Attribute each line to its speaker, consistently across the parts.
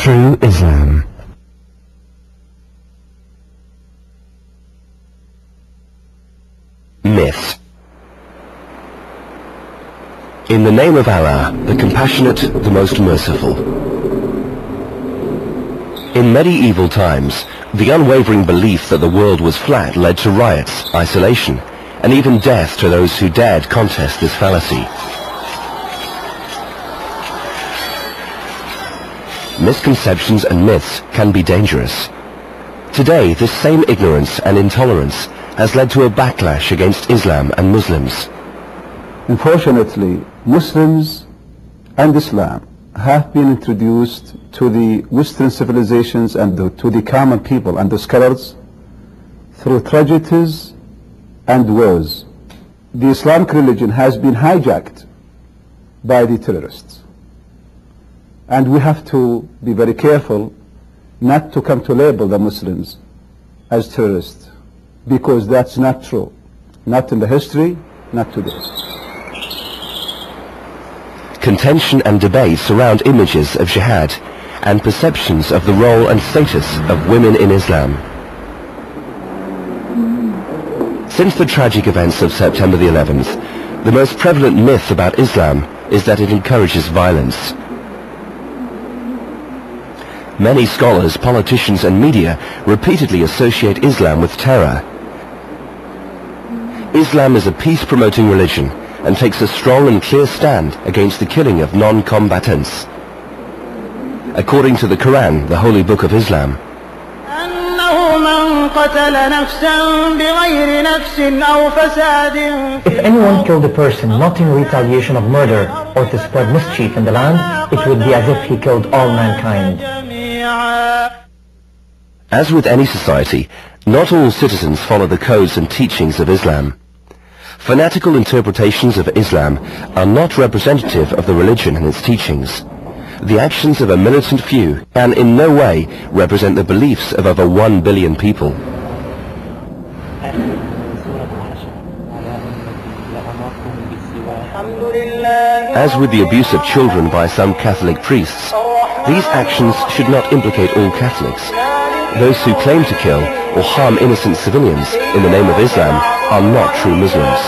Speaker 1: True Islam. Myth. In the name of Allah, the Compassionate, the Most Merciful. In medieval times, the unwavering belief that the world was flat led to riots, isolation, and even death to those who dared contest this fallacy. Misconceptions and myths can be dangerous. Today, this same ignorance and intolerance has led to a backlash against Islam and Muslims.
Speaker 2: Unfortunately, Muslims and Islam have been introduced to the Western civilizations and to the common people and the scholars through tragedies and wars. The Islamic religion has been hijacked by the terrorists. And we have to be very careful not to come to label the Muslims as terrorists, because that's not true. Not in the history, not today.
Speaker 1: Contention and debate surround images of jihad and perceptions of the role and status of women in Islam. Since the tragic events of September the 11th, the most prevalent myth about Islam is that it encourages violence. Many scholars, politicians and media repeatedly associate Islam with terror. Islam is a peace-promoting religion and takes a strong and clear stand against the killing of non-combatants. According to the Quran, the holy book of Islam,
Speaker 3: if anyone killed a person not in retaliation of murder or to spread mischief in the land, it would be as if he killed all mankind.
Speaker 1: As with any society, not all citizens follow the codes and teachings of Islam. Fanatical interpretations of Islam are not representative of the religion and its teachings. The actions of a militant few can in no way represent the beliefs of over 1 billion people. As with the abuse of children by some Catholic priests, these actions should not implicate all Catholics. Those who claim to kill or harm innocent civilians in the name of Islam are not true Muslims.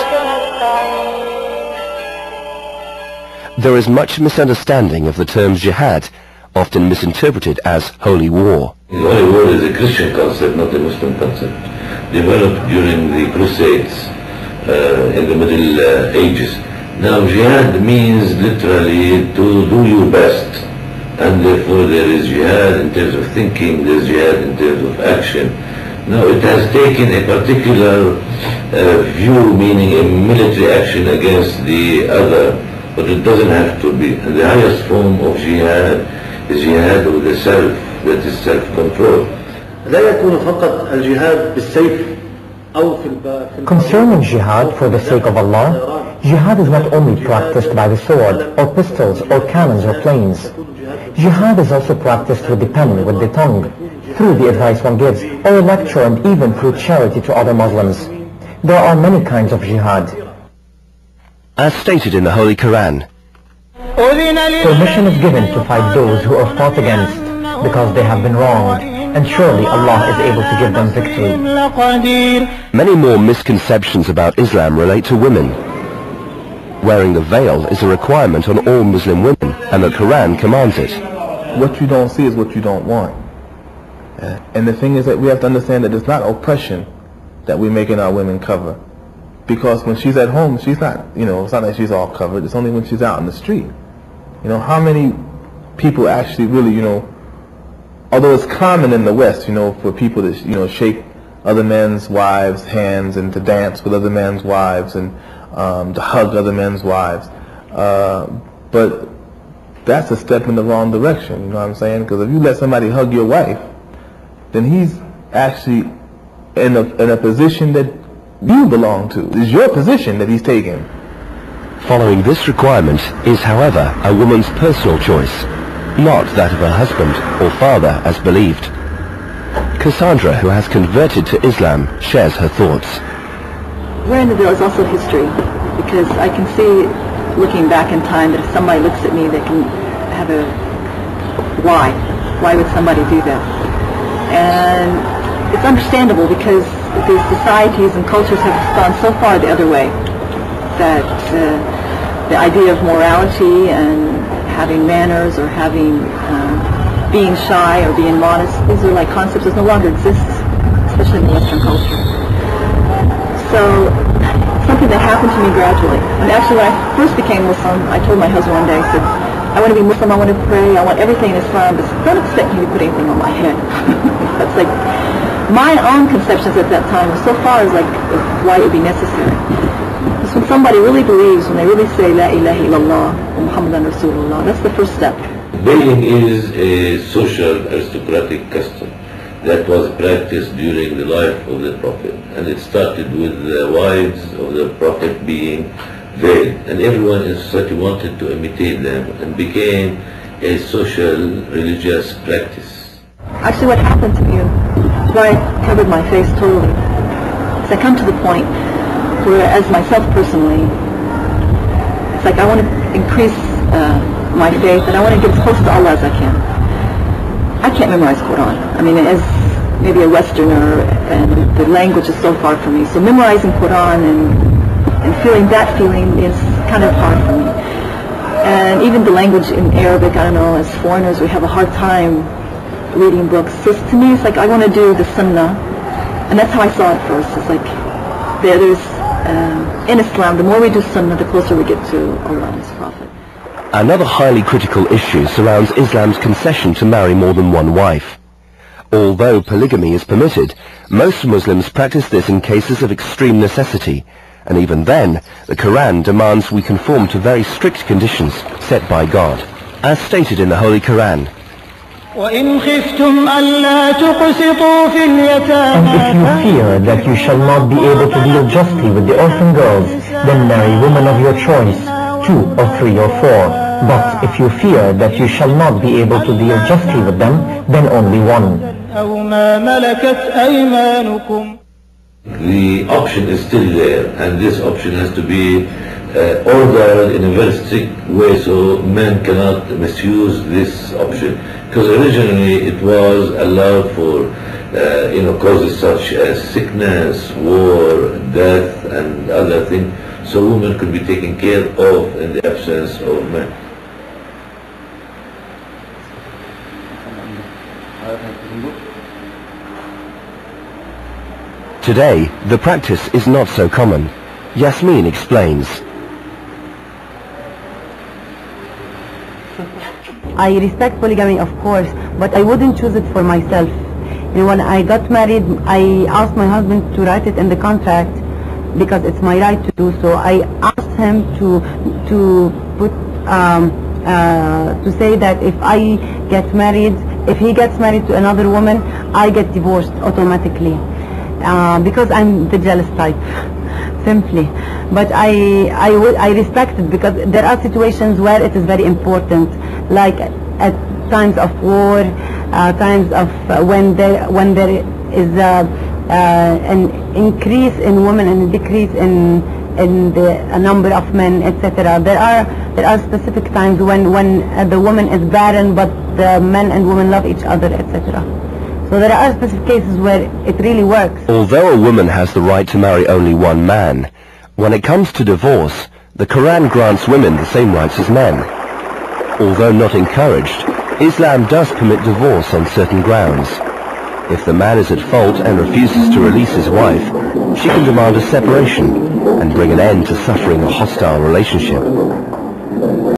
Speaker 1: There is much misunderstanding of the term jihad, often misinterpreted as holy war.
Speaker 4: The holy war is a Christian concept, not a Muslim concept, developed during the Crusades in the Middle Ages. Now jihad means literally to do your best, and therefore there is jihad in terms of thinking, there is jihad in terms of action. Now it has taken a particular view, meaning a military action against the other, but it doesn't have to be. And the highest form of jihad is jihad with the self, that is self-control.
Speaker 3: Concerning jihad for the sake of Allah, jihad is not only practiced by the sword, or pistols, or cannons, or planes. Jihad is also practiced with the pen, with the tongue, through the advice one gives, or a lecture, and even through charity to other Muslims. There are many kinds of jihad.
Speaker 1: As stated in the Holy Quran,
Speaker 3: permission is given to fight those who are fought against, because they have been wronged, and surely Allah is able to give them victory.
Speaker 1: Many more misconceptions about Islam relate to women. Wearing the veil is a requirement on all Muslim women, and the Quran commands it.
Speaker 5: What you don't see is what you don't want. And the thing is that we have to understand that it's not oppression that we're making our women cover. Because when she's at home, she's not, it's not like she's all covered. It's only when she's out in the street. How many people actually really, although it's common in the West, for people to, shake other men's wives' hands and to dance with other men's wives and to hug other men's wives. But that's a step in the wrong direction, you know what I'm saying? Because if you let somebody hug your wife, then he's actually in a position that you belong to. It's your position that he's taking.
Speaker 1: Following this requirement is, however, a woman's personal choice, not that of her husband or father as believed. Cassandra, who has converted to Islam, shares her thoughts.
Speaker 6: Wearing the veil is also history, because I can see, looking back in time, that if somebody looks at me, they can have a why. Why would somebody do that? And it's understandable because these societies and cultures have gone so far the other way that the idea of morality and having manners or having being shy or being modest, these are like concepts that no longer exist, especially in the Western culture. So something that happened to me gradually. And actually when I first became Muslim, I told my husband one day, I said, I want to be Muslim, I want to pray, I want everything in Islam, but don't expect me to put anything on my head. That's like, my own conceptions at that time were so far as like why it would be necessary. Because when somebody really believes, when they really say La ilaha illallah wa Muhammadan Rasulullah, that's the first step.
Speaker 4: Baying is a social aristocratic custom that was practiced during the life of the Prophet, and it started with the wives of the Prophet being veiled, and everyone in society wanted to imitate them and became a social religious practice.
Speaker 6: Actually what happened to me, why I covered my face totally, is I come to the point where as myself personally, it's like I want to increase my faith, and I want to get as close to Allah as I can. I can't memorize Quran. I mean, as maybe a Westerner, and the language is so far from me. So memorizing Quran and feeling that feeling is kind of hard for me. And even the language in Arabic, I don't know, as foreigners, we have a hard time reading books. So to me, it's like I want to do the Sunnah, and that's how I saw it first. It's like there's in Islam, the more we do Sunnah, the closer we get to Allah and His Prophet.
Speaker 1: Another highly critical issue surrounds Islam's concession to marry more than one wife. Although polygamy is permitted, most Muslims practice this in cases of extreme necessity, and even then, the Quran demands we conform to very strict conditions set by God. As stated in the Holy Quran,
Speaker 3: And if you fear that you shall not be able to deal justly with the orphan girls, then marry women of your choice, 2 or 3 or 4. But if you fear that you shall not be able to deal justly with them, then only 1.
Speaker 4: The option is still there, and this option has to be ordered in a very strict way so men cannot misuse this option. Because originally it was allowed for causes such as sickness, war, death, and other things, so women could be taken care of in the absence of men.
Speaker 1: today the practice is not so common. Yasmin explains.
Speaker 7: I respect polygamy, of course, but I wouldn't choose it for myself. You know, when I got married, I asked my husband to write it in the contract because it's my right to do so. I asked him to say that if I get married, if he gets married to another woman, I get divorced automatically because I'm the jealous type, simply. But I respect it because there are situations where it is very important, like at times of war, times of when there is an increase in women and a decrease in the number of men, etc. There are specific times when the woman is barren, but the men and women love each other, etc. So there are specific cases where it really works.
Speaker 1: Although a woman has the right to marry only one man, when it comes to divorce, the Quran grants women the same rights as men. Although not encouraged, Islam does permit divorce on certain grounds. If the man is at fault and refuses to release his wife, she can demand a separation and bring an end to suffering a hostile relationship.